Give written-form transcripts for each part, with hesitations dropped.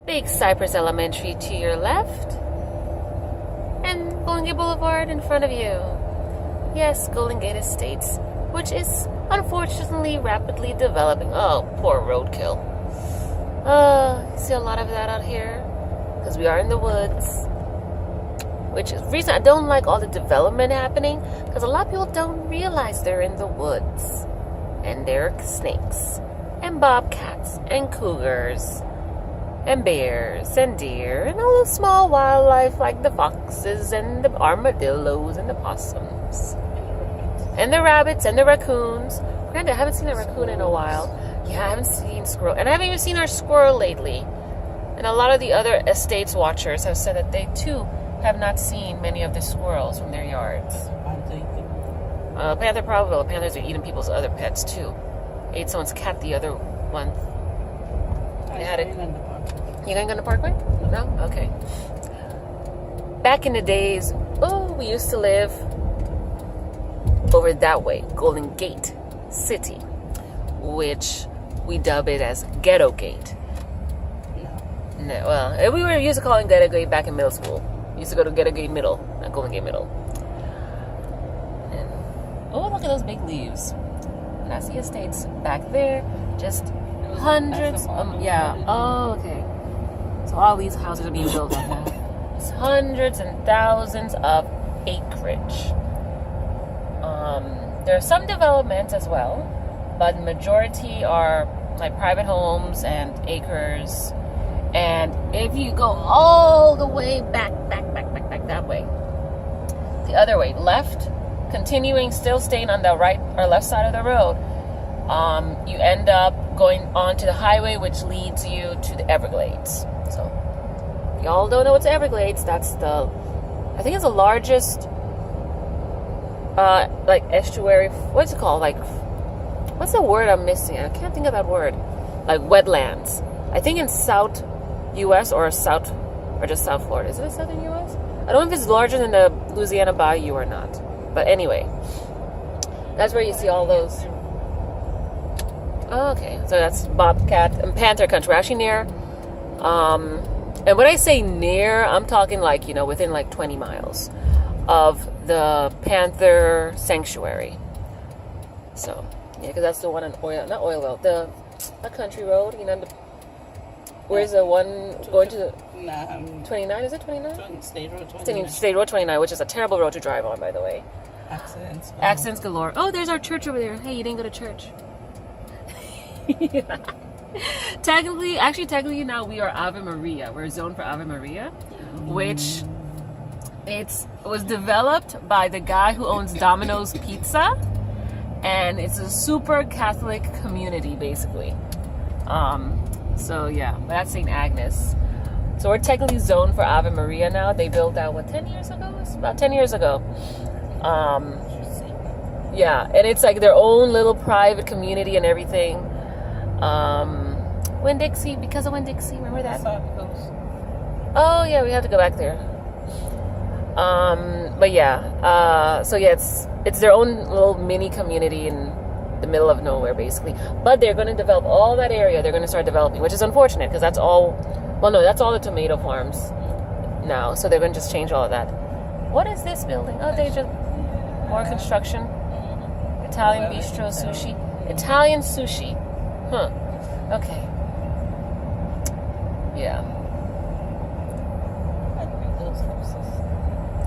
Big Cypress Elementary to your left, and Golden Gate Boulevard in front of you. Yes, Golden Gate Estates, which is unfortunately rapidly developing. Oh, poor roadkill. You see a lot of that out here because we are in the woods, which is the reason I don't like all the development happening, because a lot of people don't realize they're in the woods and there are snakes and bobcats and cougars and bears and deer and all the small wildlife like the foxes and the armadillos and the possums and the rabbits and the raccoons. Granted, I haven't seen a raccoon in a while. Yeah, I haven't seen squirrel, and I haven't even seen our squirrel lately. And a lot of the other estates watchers have said that they too have not seen many of the squirrels from their yards. Panther probably. Panthers are eating people's other pets too. Ate someone's cat the other one. They had it. You going to go to Parkway? No? Okay. Back in the days, we used to live over that way, Golden Gate City, which we dub it as Ghetto Gate. No, well, we were used to calling Ghetto Gate back in middle school. We used to go to Ghetto Gate Middle, not Golden Gate Middle. And, look at those big leaves. And I see estates back there, just hundreds. Yeah. Oh, okay. So all these houses are being built up now. It's hundreds and thousands of acreage. There are some developments as well, but the majority are like private homes and acres. And if you go all the way back that way, the other way, left, continuing, still staying on the right or left side of the road, you end up going onto the highway, which leads you to the Everglades. So, if y'all don't know what's the Everglades, that's I think it's the largest, estuary, what's it called? What's the word I'm missing? I can't think of that word. Like wetlands. I think in South U.S. or just South Florida. Is it Southern U.S.? I don't know if it's larger than the Louisiana Bayou or not. But anyway, that's where you see all those. Oh, okay, so that's Bobcat and Panther country. We're actually near. And when I say near, I'm talking within 20 miles of the Panther Sanctuary. So, yeah, because that's the one on the country road, where's the one going to the 29? Is it 29? State Road 29. State Road 29, which is a terrible road to drive on, by the way. Accidents galore. Oh, there's our church over there. Hey, you didn't go to church. Technically now we are Ave Maria. We're zoned for Ave Maria, which it was developed by the guy who owns Domino's Pizza, and it's a super Catholic community basically. So yeah, but that's St. Agnes. So we're technically zoned for Ave Maria now. They built that 10 years ago? It's about 10 years ago. Yeah, and it's like their own little private community and everything. Winn-Dixie, because of Winn-Dixie, remember that? Oh yeah, we have to go back there. But yeah, so yeah, it's their own little mini community in the middle of nowhere basically. But they're going to develop all that area. They're going to start developing, which is unfortunate because that's all the tomato farms now. So they're going to just change all of that. What is this building? Oh, they just more construction. Italian bistro sushi. Italian sushi. Huh. Okay. Yeah.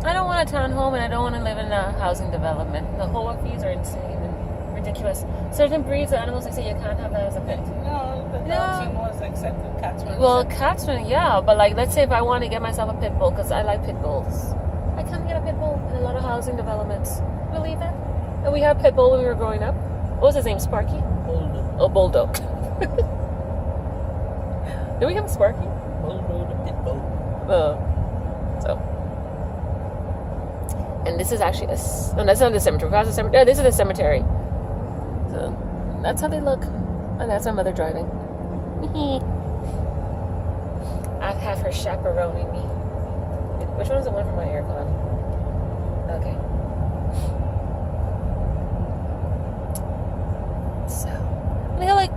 I don't want a townhome and I don't want to live in a housing development. The whole fees are insane and ridiculous. Certain breeds of animals, they say you can't have that as a pet. No, the dogs was accepted. Cats were Well, cats, yeah, but let's say if I want to get myself a pit bull, because I like pit bulls. I can't get a pit bull in a lot of housing developments. Believe it? And we had pit bull when we were growing up. What was his name? Sparky? Bulldog. Oh, Bulldog. Did we have Sparky? Bulldog, the pit bull. And this is actually that's not the cemetery. Across the cemetery. This is the cemetery. So that's how they look. And that's my mother driving. I have her chaperoning me. Which one is the one from my aircon? Okay. So we got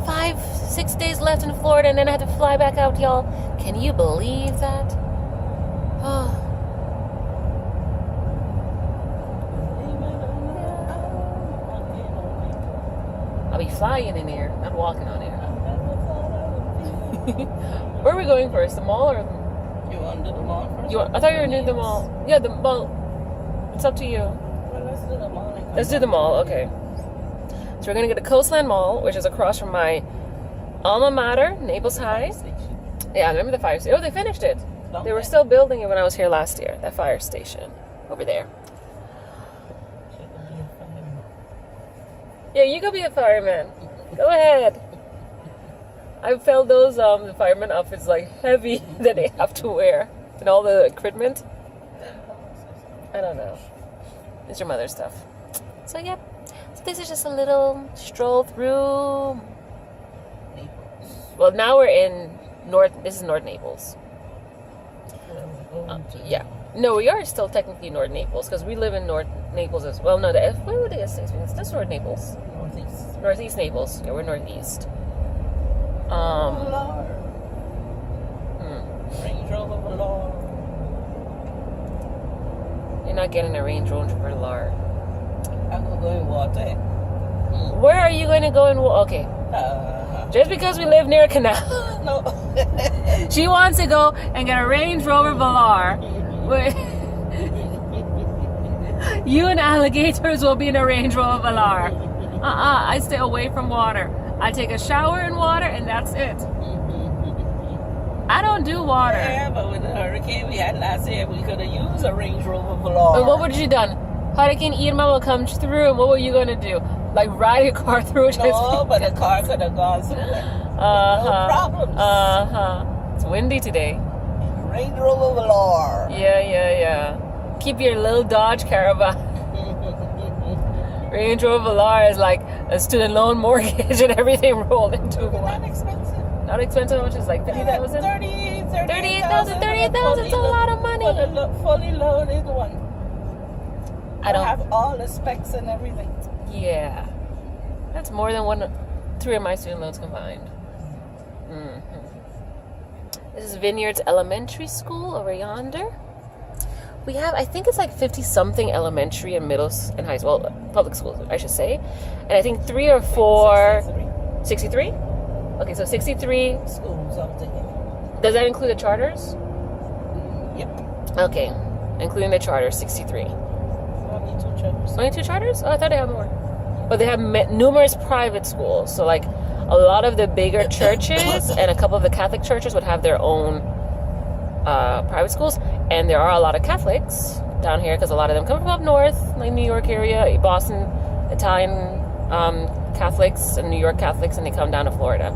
5 6 days left in Florida, and then I had to fly back out, y'all. Can you believe that? Oh. I'll be flying in air, not walking on air. Where are we going first? The mall or? You want to do the mall first? I thought you were near the mall. Yeah, the mall. It's up to you. Well, let's do the mall. Let's do the mall. Okay. So we're gonna go to Coastland Mall, which is across from my alma mater, Naples High. Yeah, I remember the fire station. Oh, they finished it. They were still building it when I was here last year. That fire station over there. Yeah, you go be a fireman. Go ahead. I felt those the fireman outfits like heavy that they have to wear and all the equipment. I don't know. It's your mother's stuff. So yeah. So this is just a little stroll through. Well, now we're in North. This is North Naples. Yeah. No, we are still technically North Naples because we live in North Naples as well. No, what would the estates mean? That's North Naples. Northeast. Northeast Naples. Yeah, we're northeast. Range Rover Velar. You're not getting a Range Rover Velar. I'm gonna go in water. Where are you going to go in? Okay. Just because we live near a canal. No. She wants to go and get a Range Rover Velar. You and alligators will be in a Range Rover Velar. I stay away from water. I take a shower in water and that's it. I don't do water. Yeah, but with the hurricane we had last year, we could have used a Range Rover Velar. And what would you done? Hurricane Irma will come through, and what were you gonna do? Like ride your car through it? No, but the car could have gone through it. No problems. It's windy today. Range Rover Velar. Yeah. Keep your little Dodge Caravan. Range Rover Velar is like a student loan mortgage and everything rolled into one. Not expensive. Not expensive, which is like 50,000? 38,000. 38,000 is a lot of money. For the fully loaded one. I don't have all the specs and everything. Yeah. That's more than 3 of my student loans combined. This is Vineyards Elementary School over yonder. We have, I think it's like 50-something elementary and middle and high school, well, public schools, I should say. And I think 3 or 4... 63? Okay, so 63. Schools out there. Does that include the charters? Yep. Okay, including the charters, 63. Only 2 charters. Only 2 charters? Oh, I thought they had more. But they have numerous private schools. So, like, a lot of the bigger churches and a couple of the Catholic churches would have their own private schools. And there are a lot of Catholics down here because a lot of them come from up north, like New York area, Boston, Italian Catholics and New York Catholics, and they come down to Florida.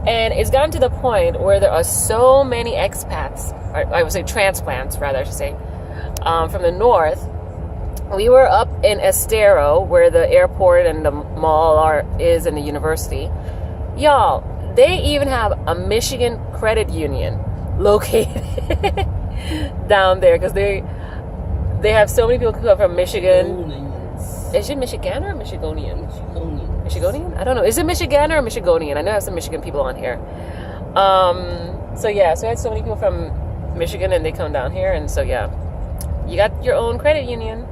And it's gotten to the point where there are so many expats, or I would say transplants, rather, I should say, from the north. We were up in Estero, where the airport and the mall is and the university. Y'all, they even have a Michigan credit union located down there because they have so many people who come from Michigan. Is it Michigan or Michigonian? Michigonian? I don't know. Is it Michigan or Michigonian? I know I have some Michigan people on here. So yeah, so I had so many people from Michigan and they come down here, and so yeah, you got your own credit union.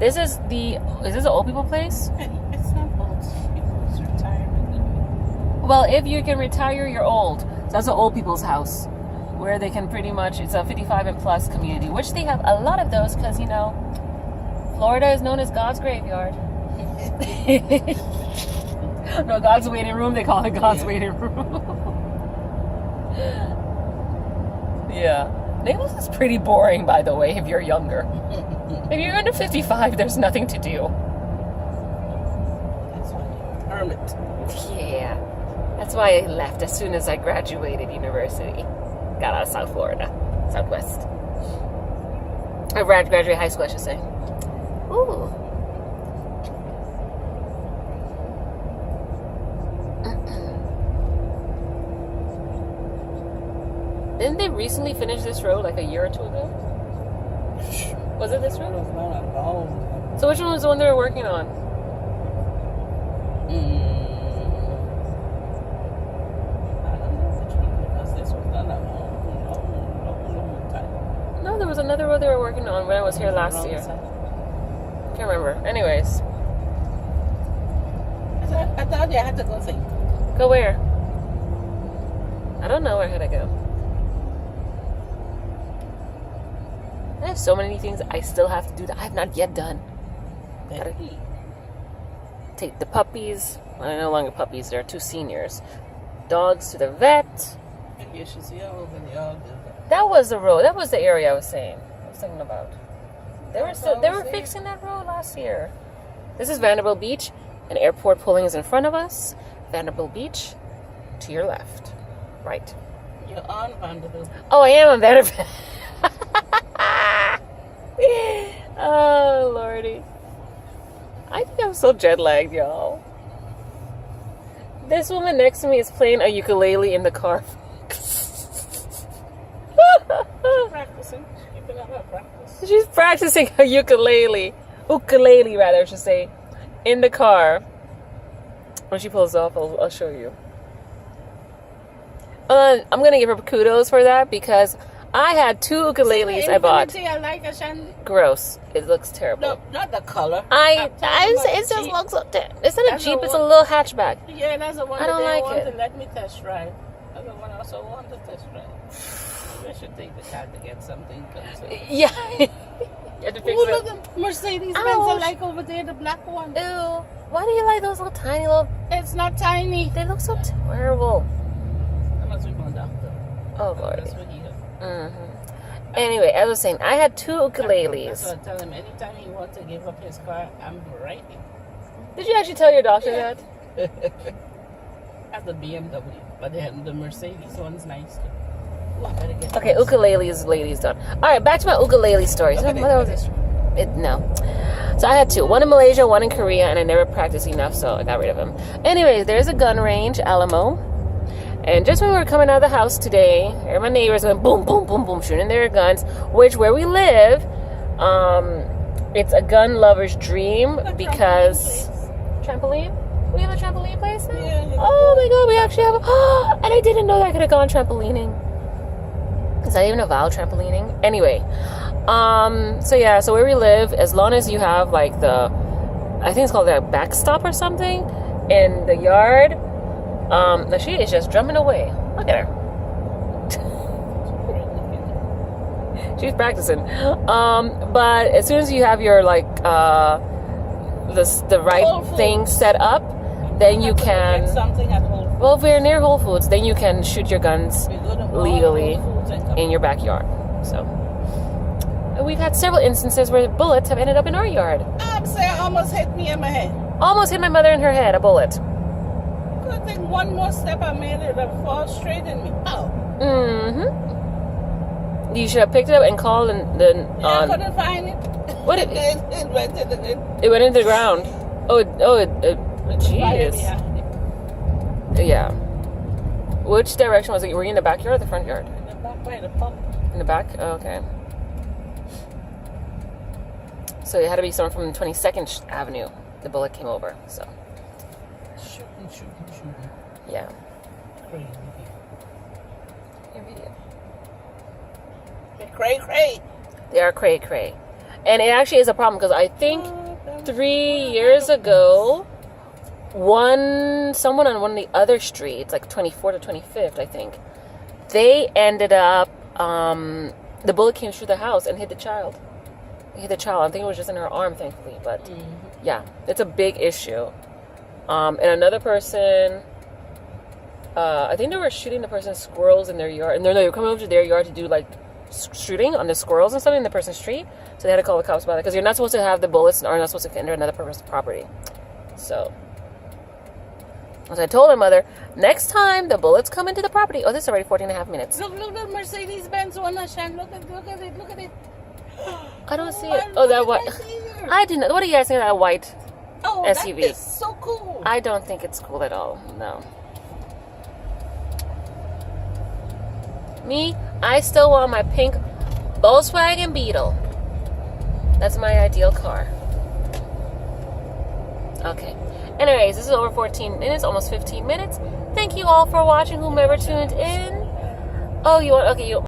Is this an old people place? It's not old people, it's retirement. Well, if you can retire, you're old. So that's an old people's house where they can pretty much, it's a 55 and plus community, which they have a lot of those because, you know, Florida is known as God's graveyard. No, God's waiting room. They call it God's waiting room. Yeah. Naples is pretty boring, by the way, if you're younger. If you're under 55, there's nothing to do. That's why you're a hermit. Yeah. That's why I left as soon as I graduated university. Got out of South Florida. Southwest. I graduated high school, I should say. Ooh. Didn't they recently finish this road like a year or 2 ago? Was it this road? It's not a long. So which one was the one they were working on? another road they were working on when I was here last year. Can't remember. Anyways. I thought you had to go think. Go where? I don't know where I had to go. I have so many things I still have to do that I have not yet done. Gotta take the puppies. Well, they're no longer puppies. They're 2 seniors. Dogs to the vet. You should see how over the yard. That was the road. That was the area I was thinking about. They were fixing that road last year. This is Vanderbilt Beach. An airport pulling is in front of us. Vanderbilt Beach to your left. Right. You're on Vanderbilt. Oh, I am on Vanderbilt. Oh, Lordy. I think I'm so jet lagged, y'all. This woman next to me is playing a ukulele in the car. Practicing. Keeping up her practice. She's practicing a ukulele, rather, I should say, in the car. When she pulls off, I'll show you. I'm gonna give her kudos for that because I had 2 ukuleles I bought. I like a Shandy. Gross. It looks terrible. No, not the color. It just looks so. It's not a That's Jeep. the It's a one. little hatchback. Yeah, that's the one I don't that they like want it. to let me test drive. That's the one I also want to test drive. Maybe I should take the car to get something. Yeah. You had to fix Look it. at the Mercedes Benz Ouch. I like over there, the black one. Ew. Why do you like those little tiny little? It's not tiny. They look so terrible. I must be my doctor. Oh Lord. That's what he does. Anyway, as I was saying, I had 2 That's ukuleles. what I tell him. Anytime he wants to give up his car, I'm right here. Did you actually tell your doctor Yeah. that? At the BMW, but the Mercedes one's nice too. Ooh, I better get Okay, this. ukuleles, ladies done. All right, back to my ukulele story. Look So, at it, what look was at it? No. So I had 2. One in Malaysia, one in Korea, and I never practiced enough, so I got rid of them. Anyways, there's a gun range, Alamo. And just when we were coming out of the house today, my neighbors went boom, boom, boom, boom, shooting their guns, which where we live, it's a gun lover's dream because... Trampoline? We have a trampoline place now? Yeah, yeah. Oh my god, we actually have a... And I didn't know that I could have gone trampolining. Is that even a vowel, trampolining? Anyway, so where we live, as long as you have like the, I think it's called a backstop or something, in the yard, now she is just drumming away. Look at her. She's practicing. But as soon as you have your like the right Whole Foods. thing set up, then you Get can. something at Whole Foods. Well, if we're near Whole Foods, then you can shoot your guns We go to all legally Whole Foods and come in your backyard. So and we've had several instances where bullets have ended up in our yard. I'm saying almost hit me in my head. Almost hit my mother in her head, a bullet. Could think one more step I made it would fall straight in me. Oh. Mm-hmm. You should have picked it up and called and then I couldn't find it. What it, it- it went to the it went into the ground. Jeez. Yeah. Which direction was it? Were you in the backyard or the front yard? In the back by the pump. In the back? Oh, okay. So it had to be someone from 22nd Avenue. The bullet came over. So, Shooting. yeah. Crazy. Your video. Cray. They are cray. And it actually is a problem because I think 3 years ago, someone on one of the other streets, like 24th or 25th, I think, they ended up, the bullet came through the house and hit the child. It hit the child. I think it was just in her arm, thankfully. But yeah, it's a big issue. And another person, I think they were shooting the person's squirrels in their yard. And they were coming over to their yard to do like shooting on the squirrels and something in the person's street. So they had to call the cops about it because you're not supposed to have the bullets or not supposed to enter another person's property. So I told my mother, next time the bullets come into the property. Oh, this is already 14 and a half minutes. Look, the Mercedes Benz one, Shan. Look at it. I don't see it. Oh, that white. I didn't know. What do you guys think of that white? Oh, SUV. that is so cool. I don't think it's cool at all. No. Me, I still want my pink Volkswagen Beetle. That's my ideal car. Okay. Anyways, this is over 14 minutes, almost 15 minutes. Thank you all for watching, whomever tuned in. Oh, you want, okay, you